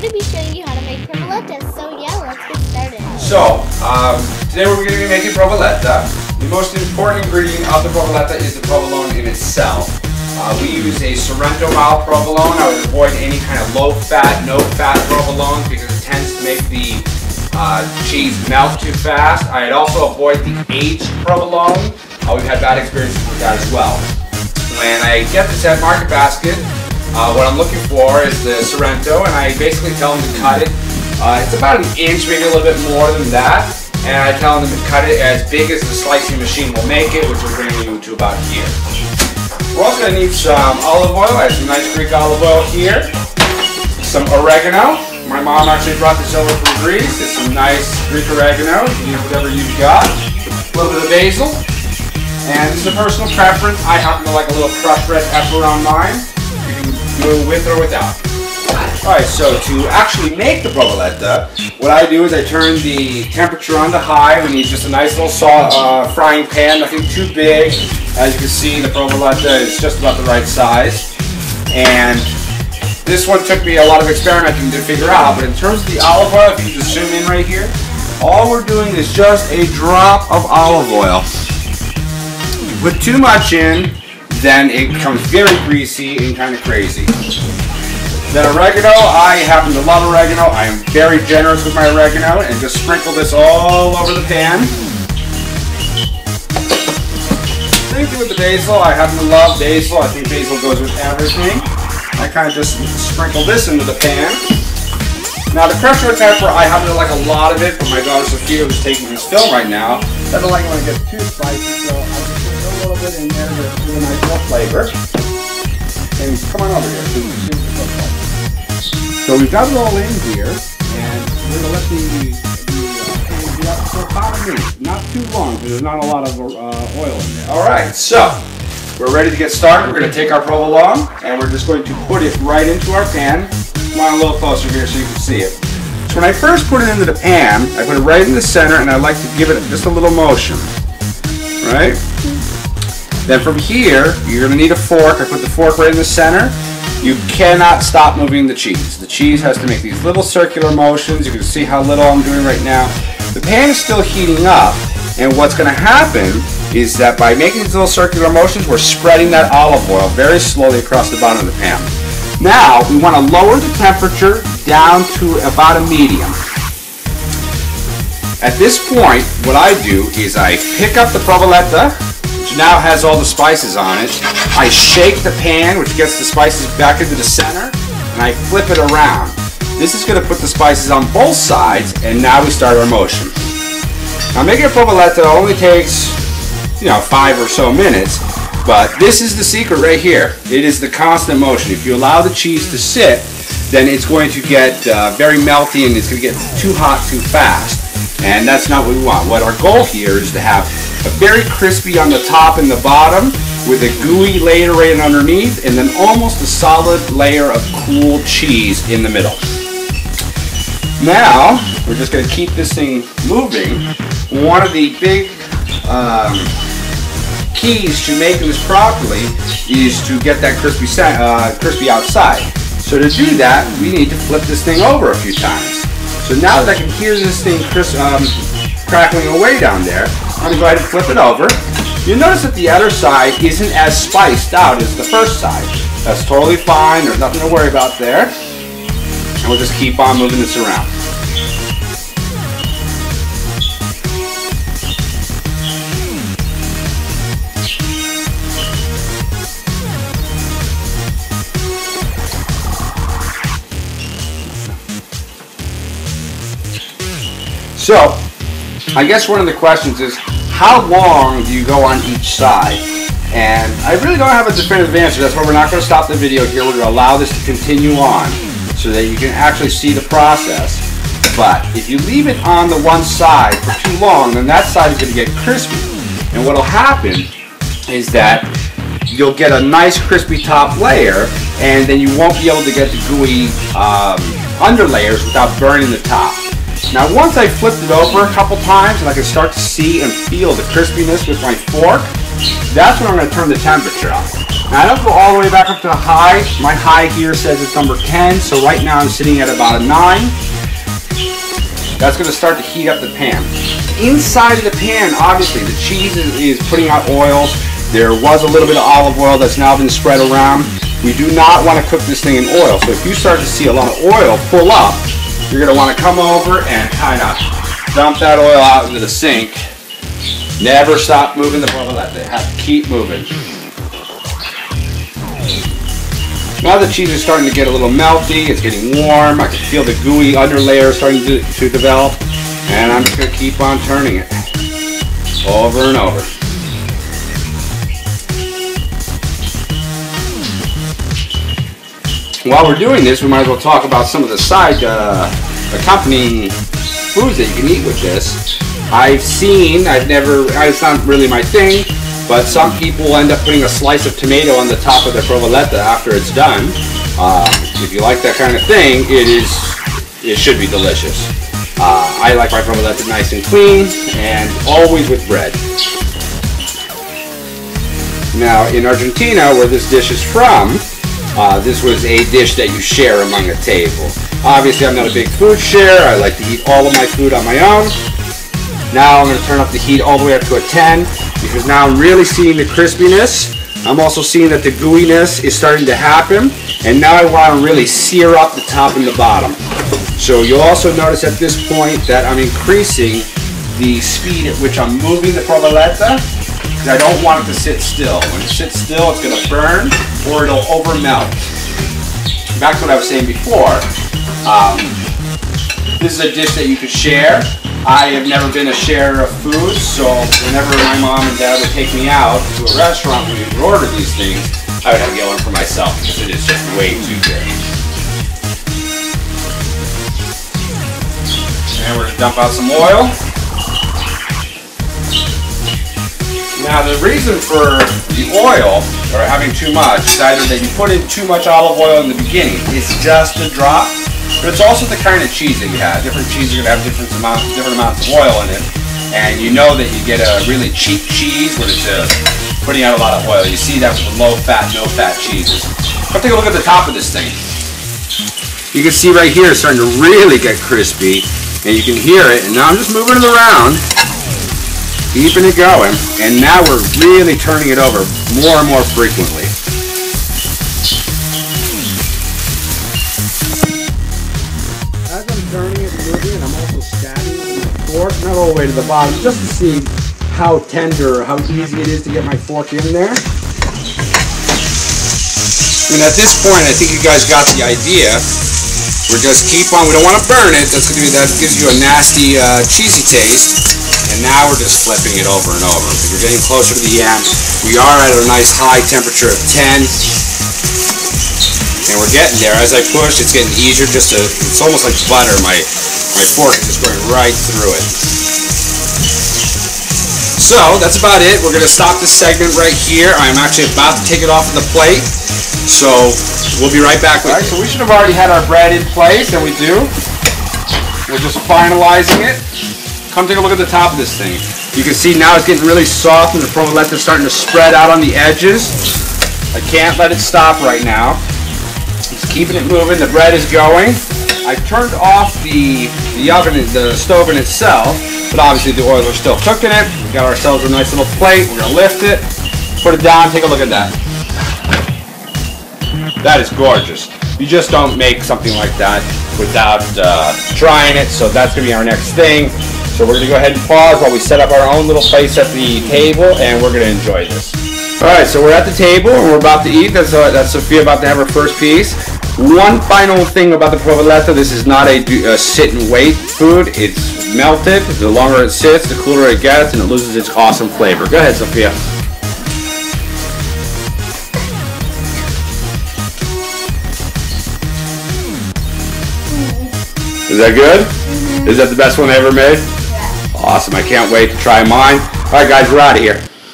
to be showing you how to make provoleta. So yeah, let's get started. So, today we're going to be making provoleta. The most important ingredient of the provoleta is the provolone in itself. We use a Sorrento mild provolone. I would avoid any kind of low-fat, no-fat provolone because it tends to make the cheese melt too fast. I'd also avoid the aged provolone. We've had bad experiences with that as well. When I get this at Market Basket, what I'm looking for is the Sorrento, and I basically tell them to cut it. It's about an inch, maybe a little bit more than that, and I tell them to cut it as big as the slicing machine will make it, which will bring you to about here. We're also going to need some olive oil. I have some nice Greek olive oil here. Some oregano. My mom actually brought this over from Greece. It's some nice Greek oregano. You can use whatever you've got. A little bit of basil. And this is a personal preference. I happen to like a little crushed red pepper on mine. You can do it with or without. Alright, so to actually make the provoleta, what I do is I turn the temperature on to high. We need just a nice little frying pan, nothing too big. As you can see, the provoleta is just about the right size. And this one took me a lot of experimenting to figure out, but in terms of the olive oil, if you just zoom in right here, all we're doing is just a drop of olive oil. Put too much in, then it becomes very greasy and kind of crazy. Then oregano, I happen to love oregano. I am very generous with my oregano, and just sprinkle this all over the pan. Same thing with the basil. I happen to love basil. I think basil goes with everything. I kind of just sprinkle this into the pan. Now the crushed red pepper, I happen to like a lot of it, but my daughter Sophia, who's taking this film right now, doesn't like it when it gets too spicy, so I just put a little bit in there to give a nice little flavor. And come on over here, see what it looks like. So we've got it all in here, and we're going to let the pan be up for about a minute. Not too long, because there's not a lot of oil in there. Alright, so we're ready to get started. We're going to take our provolone, and we're just going to put it right into our pan. Come on a little closer here so you can see it. So when I first put it into the pan, I put it right in the center, and I like to give it just a little motion. Right? Then from here, you're going to need a fork. I put the fork right in the center. You cannot stop moving the cheese. The cheese has to make these little circular motions. You can see how little I'm doing right now. The pan is still heating up, and what's going to happen is that by making these little circular motions, we're spreading that olive oil very slowly across the bottom of the pan. Now, we want to lower the temperature down to about a medium. At this point, what I do is I pick up the provoleta, which now has all the spices on it. I shake the pan, which gets the spices back into the center, and I flip it around. This is going to put the spices on both sides, and now we start our motion. Now, making a provoleta only takes, 5 or so minutes, but this is the secret right here. It is the constant motion. If you allow the cheese to sit, then it's going to get very melty, and it's going to get too hot too fast. And that's not what we want. What our goal here is to have a very crispy on the top and the bottom with a gooey layer right underneath, and then almost a solid layer of cool cheese in the middle. Now, we're just going to keep this thing moving. One of the big keys to making this properly is to get that crispy outside. So to do that, we need to flip this thing over a few times. So now that I can hear this thing crackling away down there, I'm going to go ahead and flip it over. You'll notice that the other side isn't as spiced out as the first side. That's totally fine. There's nothing to worry about there. And we'll just keep on moving this around. So, I guess one of the questions is, how long do you go on each side? And I really don't have a definitive answer. That's why we're not going to stop the video here. We're going to allow this to continue on so that you can actually see the process. But if you leave it on the one side for too long, then that side is going to get crispy. And what will happen is that you'll get a nice crispy top layer, and then you won't be able to get the gooey under layers without burning the top. Now once I flipped it over a couple times and I can start to see and feel the crispiness with my fork, that's when I'm going to turn the temperature up. Now I don't go all the way back up to the high. My high here says it's number 10, so right now I'm sitting at about a 9. That's going to start to heat up the pan. Inside of the pan, obviously, the cheese is putting out oils. There was a little bit of olive oil that's now been spread around. We do not want to cook this thing in oil, so if you start to see a lot of oil pull up, you're going to want to come over and kind of dump that oil out into the sink. Never stop moving the provoleta. Have to keep moving. Now the cheese is starting to get a little melty. It's getting warm. I can feel the gooey underlayer starting to develop. And I'm just going to keep on turning it over and over. While we're doing this, we might as well talk about some of the side accompanying foods that you can eat with this. It's not really my thing, but some people end up putting a slice of tomato on the top of the provoleta after it's done. If you like that kind of thing, it should be delicious. I like my provoleta nice and clean, and always with bread. Now, in Argentina, where this dish is from, this was a dish that you share among a table. Obviously, I'm not a big food sharer. I like to eat all of my food on my own. Now I'm going to turn up the heat all the way up to a 10, because now I'm really seeing the crispiness. I'm also seeing that the gooiness is starting to happen, and now I want to really sear up the top and the bottom. So you'll also notice at this point that I'm increasing the speed at which I'm moving the provoleta, because I don't want it to sit still. When it sits still, it's going to burn or it'll over melt. Back to what I was saying before, this is a dish that you could share. I have never been a sharer of food, so whenever my mom and dad would take me out to a restaurant where we would order these things, I would have to get one for myself because it is just way too big. And we're going to dump out some oil. Now the reason for the oil, or having too much, is either that you put in too much olive oil in the beginning, it's just a drop, but it's also the kind of cheese that you have. Different cheeses are going to have different amounts of oil in it, and you know that you get a really cheap cheese when it's putting out a lot of oil. You see that with the low-fat, no-fat cheeses. Come take a look at the top of this thing. You can see right here it's starting to really get crispy, and you can hear it, and now I'm just moving it around, keeping it going, and now we're really turning it over more and more frequently. As I'm turning it and moving, and I'm also stabbing with my fork, not all the way to the bottom, just to see how tender, how easy it is to get my fork in there. And at this point, I think you guys got the idea. We're just keep on, we don't want to burn it, that gives you a nasty, cheesy taste. And now we're just flipping it over and over. We're getting closer to the end. We are at a nice high temperature of 10. And we're getting there. As I push, it's getting easier. It's almost like butter. My fork is just going right through it. So that's about it. We're going to stop this segment right here. I'm actually about to take it off of the plate. So we'll be right back with you. So we should have already had our bread in place, and we do. We're just finalizing it. Come take a look at the top of this thing. You can see now it's getting really soft and the provoleta is starting to spread out on the edges. I can't let it stop right now. Just keeping it moving. The bread is going. I turned off the oven, the stove in itself, but obviously the oils are still cooking it. We got ourselves a nice little plate. We're going to lift it, put it down, take a look at that. That is gorgeous. You just don't make something like that without trying it, so that's going to be our next thing. So we're going to go ahead and pause while we set up our own little place at the table, and we're going to enjoy this. Alright, so we're at the table, and we're about to eat. That's Sophia about to have her first piece. One final thing about the provoleta, this is not a sit and wait food. It's melted. The longer it sits, the cooler it gets, and it loses its awesome flavor. Go ahead, Sophia. Is that good? Is that the best one I ever made? Yeah. Awesome. I can't wait to try mine. All right, guys, we're out of here.